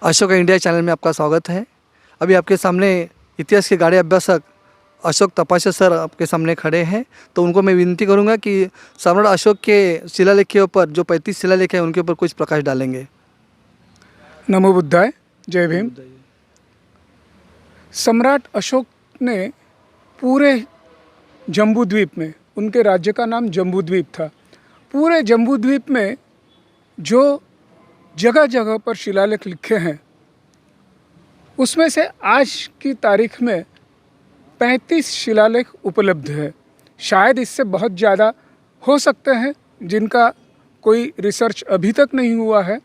Ashok India channel में आपका स्वागत है। अभी आपके सामने इतिहास के गाढ़े अभ्यासक अशोक तपासे सर आपके सामने खड़े हैं, तो उनको मैं विनती करूंगा कि सम्राट अशोक के शिलालेख के ऊपर जो 35 शिलालेख हैं उनके ऊपर कुछ प्रकाश डालेंगे। नमो बुद्धाय, जय भीम। सम्राट अशोक ने पूरे जम्बूद्वीप में, उनके राज्य का नाम जम्बूद्वीप था, पूरे जम्बूद्वीप में जो जगह जगह पर शिलालेख लिखे हैं उसमें से आज की तारीख में 35 शिलालेख उपलब्ध है। शायद इससे बहुत ज़्यादा हो सकते हैं जिनका कोई रिसर्च अभी तक नहीं हुआ है।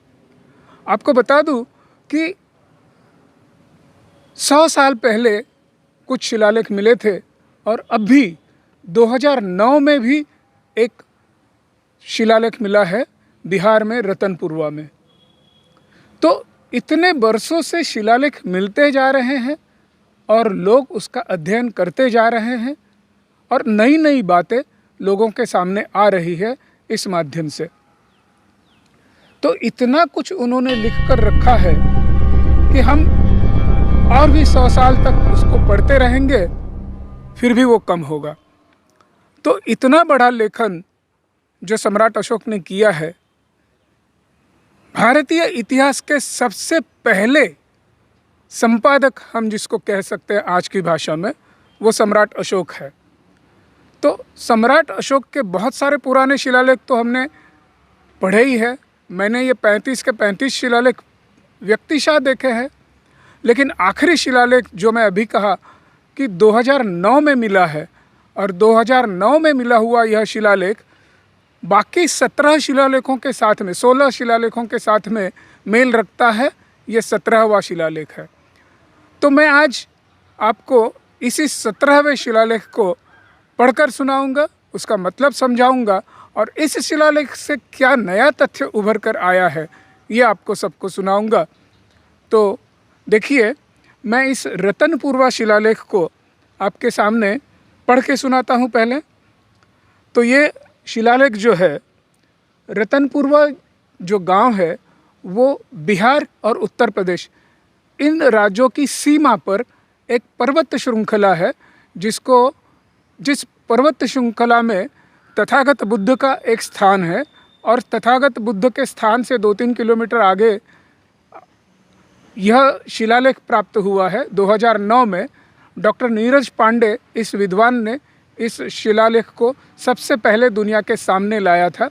आपको बता दूं कि 100 साल पहले कुछ शिलालेख मिले थे और अब भी 2009 में भी एक शिलालेख मिला है बिहार में रतनपुरवा में। तो इतने वर्षों से शिलालेख मिलते जा रहे हैं और लोग उसका अध्ययन करते जा रहे हैं और नई नई बातें लोगों के सामने आ रही है इस माध्यम से। तो इतना कुछ उन्होंने लिख कर रखा है कि हम और भी 100 साल तक उसको पढ़ते रहेंगे, फिर भी वो कम होगा। तो इतना बड़ा लेखन जो सम्राट अशोक ने किया है, भारतीय इतिहास के सबसे पहले संपादक हम जिसको कह सकते हैं आज की भाषा में, वो सम्राट अशोक है। तो सम्राट अशोक के बहुत सारे पुराने शिलालेख तो हमने पढ़े ही है। मैंने ये 35 के 35 शिलालेख व्यक्तिशः देखे हैं, लेकिन आखिरी शिलालेख जो मैं अभी कहा कि 2009 में मिला है, और 2009 में मिला हुआ यह शिलालेख बाकी 17 शिलालेखों के साथ में, 16 शिलालेखों के साथ में मेल रखता है। ये 17वां शिलालेख है। तो मैं आज आपको इसी 17वें शिलालेख को पढ़कर सुनाऊंगा, उसका मतलब समझाऊंगा और इस शिलालेख से क्या नया तथ्य उभर कर आया है ये आपको सबको सुनाऊंगा। तो देखिए, मैं इस रतनपुरवा शिलालेख को आपके सामने पढ़ के सुनाता हूँ पहले। तो ये शिलालेख जो है, रतनपुरवा जो गांव है वो बिहार और उत्तर प्रदेश इन राज्यों की सीमा पर एक पर्वत श्रृंखला है, जिस पर्वत श्रृंखला में तथागत बुद्ध का एक स्थान है और तथागत बुद्ध के स्थान से 2-3 किलोमीटर आगे यह शिलालेख प्राप्त हुआ है। 2009 में डॉक्टर नीरज पांडे इस विद्वान ने इस शिलालेख को सबसे पहले दुनिया के सामने लाया था।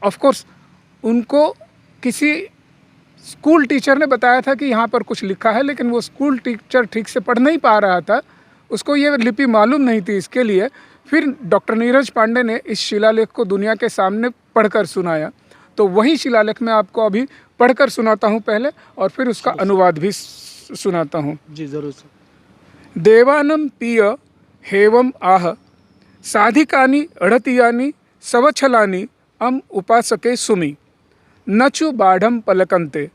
ऑफ कोर्स उनको किसी स्कूल टीचर ने बताया था कि यहाँ पर कुछ लिखा है, लेकिन वो स्कूल टीचर ठीक से पढ़ नहीं पा रहा था, उसको ये लिपि मालूम नहीं थी। इसके लिए फिर डॉक्टर नीरज पांडे ने इस शिलालेख को दुनिया के सामने पढ़कर सुनाया। तो वही शिलालेख मैं आपको अभी पढ़कर सुनाता हूँ पहले, और फिर उसका अनुवाद भी सुनाता हूँ। जी ज़रूर सर। देवानम पीय हेवम आह साधिकानि अड़तियानि सवच्छलानि अम उपासके सुमि नचु बाढ़म पलकन्ते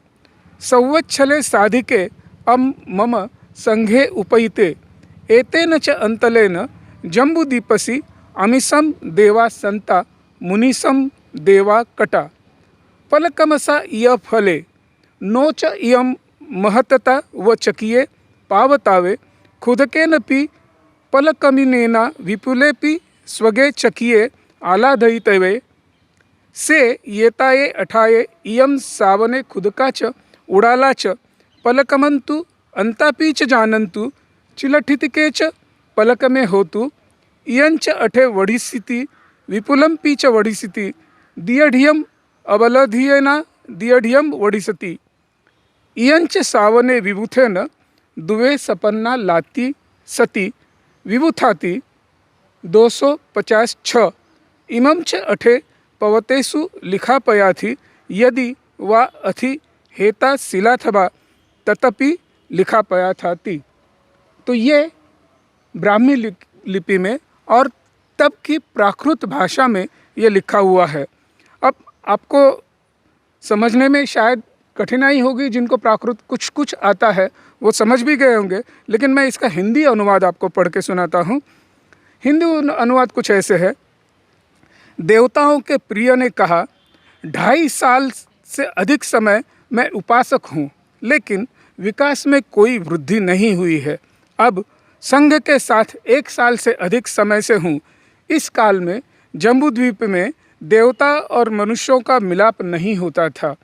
संवच्छले साधिके अम मम संघे उपैते एतेन च अंतलेन जम्बूदीपसि अमिसम देवा संता मुनिसम देवा कटा पलकमसा इय फले नो च इयं महतता व चकिये पावतावे खुदकेनपि पलकमिनेना विपुलेपि स्वगे चकिये आलाधयितवे से येताये अठाये इयं सावने खुदका च उड़ाला च पलकमंतु अंतापि च जानन्तु चिलठितिके च पलकमे होतु इयंच अठे वढ़िसिति विपुलंपि च वढ़िसिति दियढ़ियम अबलधियेना दियढ़ियम वढ़िसति इयंच सावने विभुथेन दुवे सपन्ना लाती सती विभुथाति 256 इमं च अठे पवतेषु लिखापयाथि यदि वा अथि हेता शिलाथवा ततपि लिखापयाथाति। तो ये ब्राह्मी लिपि में और तब की प्राकृत भाषा में ये लिखा हुआ है। अब आपको समझने में शायद कठिनाई होगी, जिनको प्राकृत कुछ कुछ आता है वो समझ भी गए होंगे, लेकिन मैं इसका हिंदी अनुवाद आपको पढ़ के सुनाता हूँ। हिंदी अनुवाद कुछ ऐसे है। देवताओं के प्रिय ने कहा, 2.5 साल से अधिक समय मैं उपासक हूँ। लेकिन विकास में कोई वृद्धि नहीं हुई है। अब संघ के साथ 1 साल से अधिक समय से हूँ। इस काल में जम्बूद्वीप में देवता और मनुष्यों का मिलाप नहीं होता था।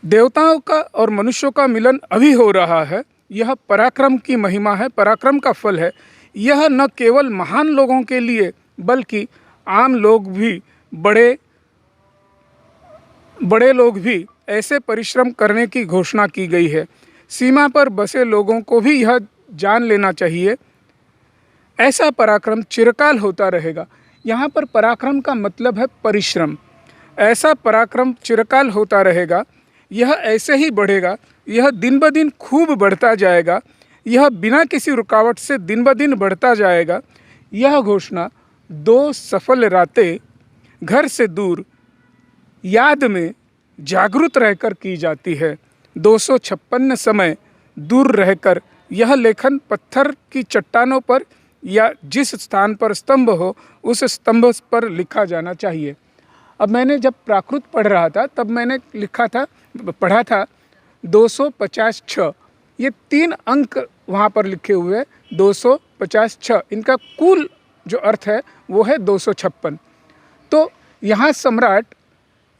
देवताओं का और मनुष्यों का मिलन अभी हो रहा है। यह पराक्रम की महिमा है, पराक्रम का फल है। यह न केवल महान लोगों के लिए बल्कि आम लोग भी, बड़े लोग भी ऐसे परिश्रम करने की घोषणा की गई है। सीमा पर बसे लोगों को भी यह जान लेना चाहिए, ऐसा पराक्रम चिरकाल होता रहेगा। यहाँ पर पराक्रम का मतलब है परिश्रम। ऐसा पराक्रम चिरकाल होता रहेगा, यह ऐसे ही बढ़ेगा, यह दिन ब दिन खूब बढ़ता जाएगा, यह बिना किसी रुकावट से दिन ब दिन बढ़ता जाएगा। यह घोषणा 2 सफल रातें घर से दूर याद में जागृत रहकर की जाती है। 256 समय दूर रहकर यह लेखन पत्थर की चट्टानों पर या जिस स्थान पर स्तंभ हो उस स्तंभ पर लिखा जाना चाहिए। अब मैंने जब प्राकृत पढ़ रहा था तब मैंने पढ़ा था 256। ये 3 अंक वहाँ पर लिखे हुए हैं, 256। इनका कुल जो अर्थ है वो है 256। तो यहाँ सम्राट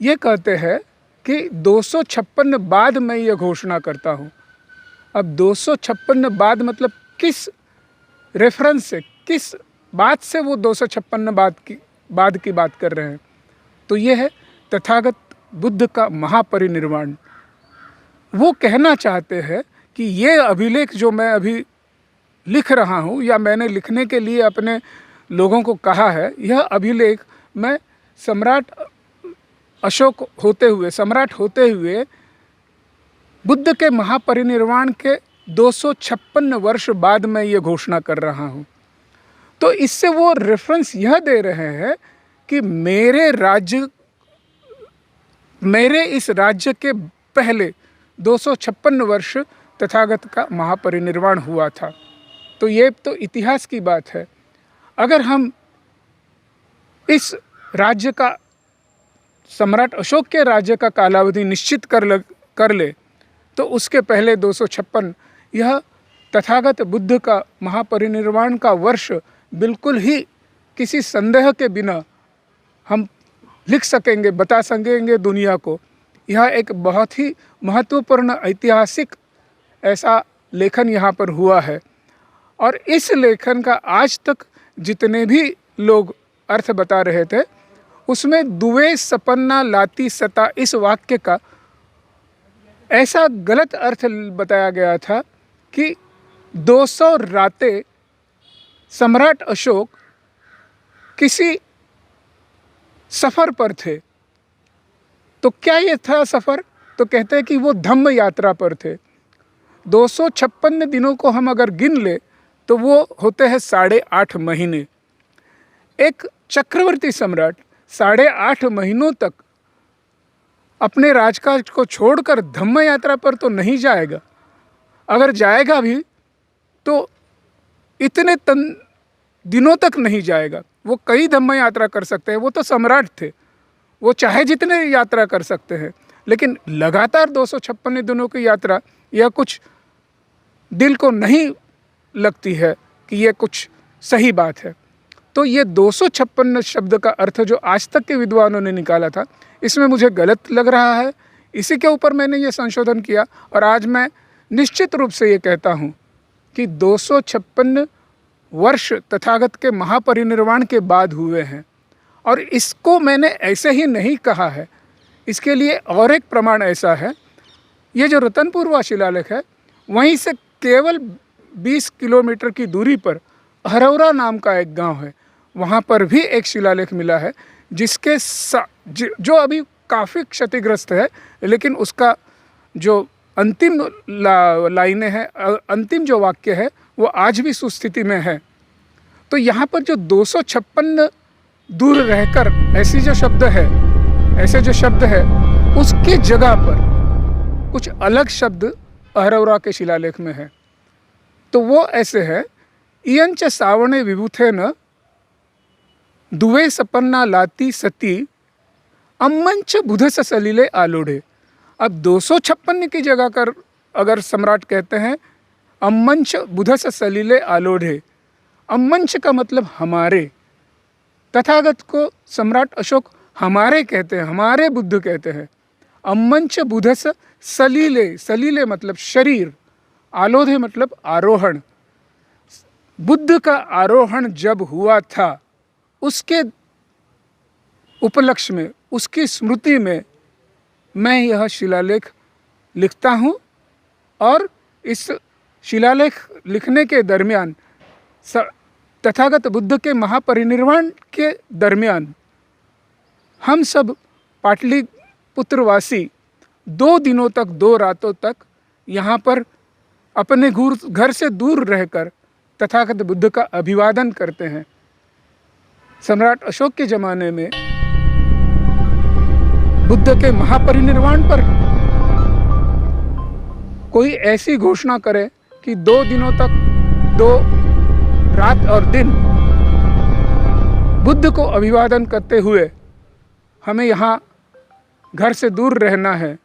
ये कहते हैं कि 256 बाद मैं ये घोषणा करता हूँ। अब 256 बाद मतलब किस रेफरेंस से, किस बात से वो 256 बाद की बात कर रहे हैं? तो ये है तथागत बुद्ध का महापरिनिर्वाण। वो कहना चाहते हैं कि ये अभिलेख जो मैं अभी लिख रहा हूँ या मैंने लिखने के लिए अपने लोगों को कहा है, यह अभिलेख मैं सम्राट होते हुए बुद्ध के महापरिनिर्वाण के 256 वर्ष बाद मैं ये घोषणा कर रहा हूँ। तो इससे वो रेफरेंस यह दे रहे हैं कि मेरे इस राज्य के पहले 256 वर्ष तथागत का महापरिनिर्वाण हुआ था। तो ये तो इतिहास की बात है। अगर हम इस राज्य का, सम्राट अशोक के राज्य का कालावधि निश्चित कर ले तो उसके पहले 256 यह तथागत बुद्ध का महापरिनिर्वाण का वर्ष बिल्कुल ही किसी संदेह के बिना हम लिख सकेंगे, बता सकेंगे दुनिया को। यह एक बहुत ही महत्वपूर्ण ऐतिहासिक ऐसा लेखन यहाँ पर हुआ है। और इस लेखन का आज तक जितने भी लोग अर्थ बता रहे थे उसमें दुवे सपन्ना लाती सता इस वाक्य का ऐसा गलत अर्थ बताया गया था कि 200 रातें सम्राट अशोक किसी सफ़र पर थे। तो क्या ये था सफ़र? तो कहते हैं कि वो धम्म यात्रा पर थे। 256 दिनों को हम अगर गिन ले तो वो होते हैं 8.5 महीने। एक चक्रवर्ती सम्राट 8.5 महीनों तक अपने राजकाज को छोड़कर धम्म यात्रा पर तो नहीं जाएगा। अगर जाएगा भी तो इतने दिनों तक नहीं जाएगा। वो कई धम्म यात्रा कर सकते हैं, वो तो सम्राट थे, वो चाहे जितने यात्रा कर सकते हैं। लेकिन लगातार 256 दिनों की यात्रा यह कुछ दिल को नहीं लगती है कि ये कुछ सही बात है। तो ये 256 शब्द का अर्थ जो आज तक के विद्वानों ने निकाला था, इसमें मुझे गलत लग रहा है। इसी के ऊपर मैंने ये संशोधन किया और आज मैं निश्चित रूप से ये कहता हूँ कि 256 वर्ष तथागत के महापरिनिर्वाण के बाद हुए हैं। और इसको मैंने ऐसे ही नहीं कहा है, इसके लिए और एक प्रमाण ऐसा है। ये जो रतनपुर शिलालेख है, वहीं से केवल 20 किलोमीटर की दूरी पर हरौरा नाम का एक गांव है, वहाँ पर भी एक शिलालेख मिला है जिसके जो अभी काफ़ी क्षतिग्रस्त है, लेकिन उसका जो अंतिम लाइनें हैं, अंतिम जो वाक्य है, वो आज भी सुस्थिति में है। तो यहाँ पर जो 256 दूर रहकर ऐसे जो शब्द है उसकी जगह पर कुछ अलग शब्द अहरौरा के शिलालेख में है। तो वो ऐसे है, इयंच सावणे विभूथेन दुवे सपन्ना लाती सती अम्मंच बुधस सलीले आलोढ़े। अब 256 की जगह कर अगर सम्राट कहते हैं अम्मंच बुधस सलीले आलोढ़े, अम्मंच का मतलब हमारे, तथागत को सम्राट अशोक हमारे कहते हैं, हमारे बुद्ध कहते हैं। अम्मंच बुधस सलीले, सलीले मतलब शरीर, आलोधे मतलब आरोहण। बुद्ध का आरोहण जब हुआ था उसके उपलक्ष्य में, उसकी स्मृति में मैं यह शिलालेख लिखता हूँ। और इस शिलालेख लिखने के दरमियान, तथागत बुद्ध के महापरिनिर्वाण के दरमियान, हम सब पाटलिपुत्रवासी 2 दिनों तक, 2 रातों तक यहाँ पर अपने घर से दूर रहकर तथागत बुद्ध का अभिवादन करते हैं। सम्राट अशोक के ज़माने में बुद्ध के महापरिनिर्वाण पर कोई ऐसी घोषणा करे कि 2 दिनों तक, 2 रात और दिन बुद्ध को अभिवादन करते हुए हमें यहाँ घर से दूर रहना है,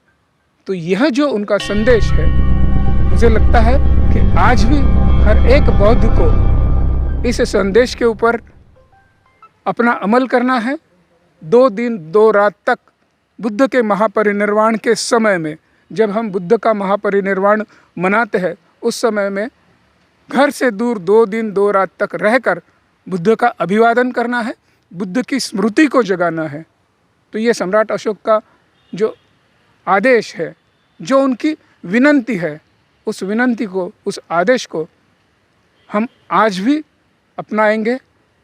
तो यह जो उनका संदेश है, मुझे लगता है कि आज भी हर एक बौद्ध को इस संदेश के ऊपर अपना अमल करना है। 2 दिन 2 रात तक बुद्ध के महापरिनिर्वाण के समय में, जब हम बुद्ध का महापरिनिर्वाण मनाते हैं, उस समय में घर से दूर 2 दिन 2 रात तक रहकर बुद्ध का अभिवादन करना है, बुद्ध की स्मृति को जगाना है। तो ये सम्राट अशोक का जो आदेश है, जो उनकी विनंती है, उस विनंती को, उस आदेश को हम आज भी अपनाएंगे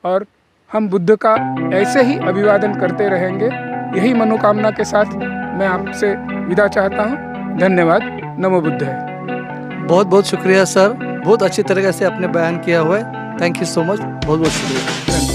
और हम बुद्ध का ऐसे ही अभिवादन करते रहेंगे। यही मनोकामना के साथ मैं आपसे विदा चाहता हूँ। धन्यवाद। नमो बुद्धाय। बहुत बहुत शुक्रिया सर, बहुत अच्छी तरीके से आपने बयान किया हुआ है। थैंक यू सो मच, बहुत बहुत शुक्रिया।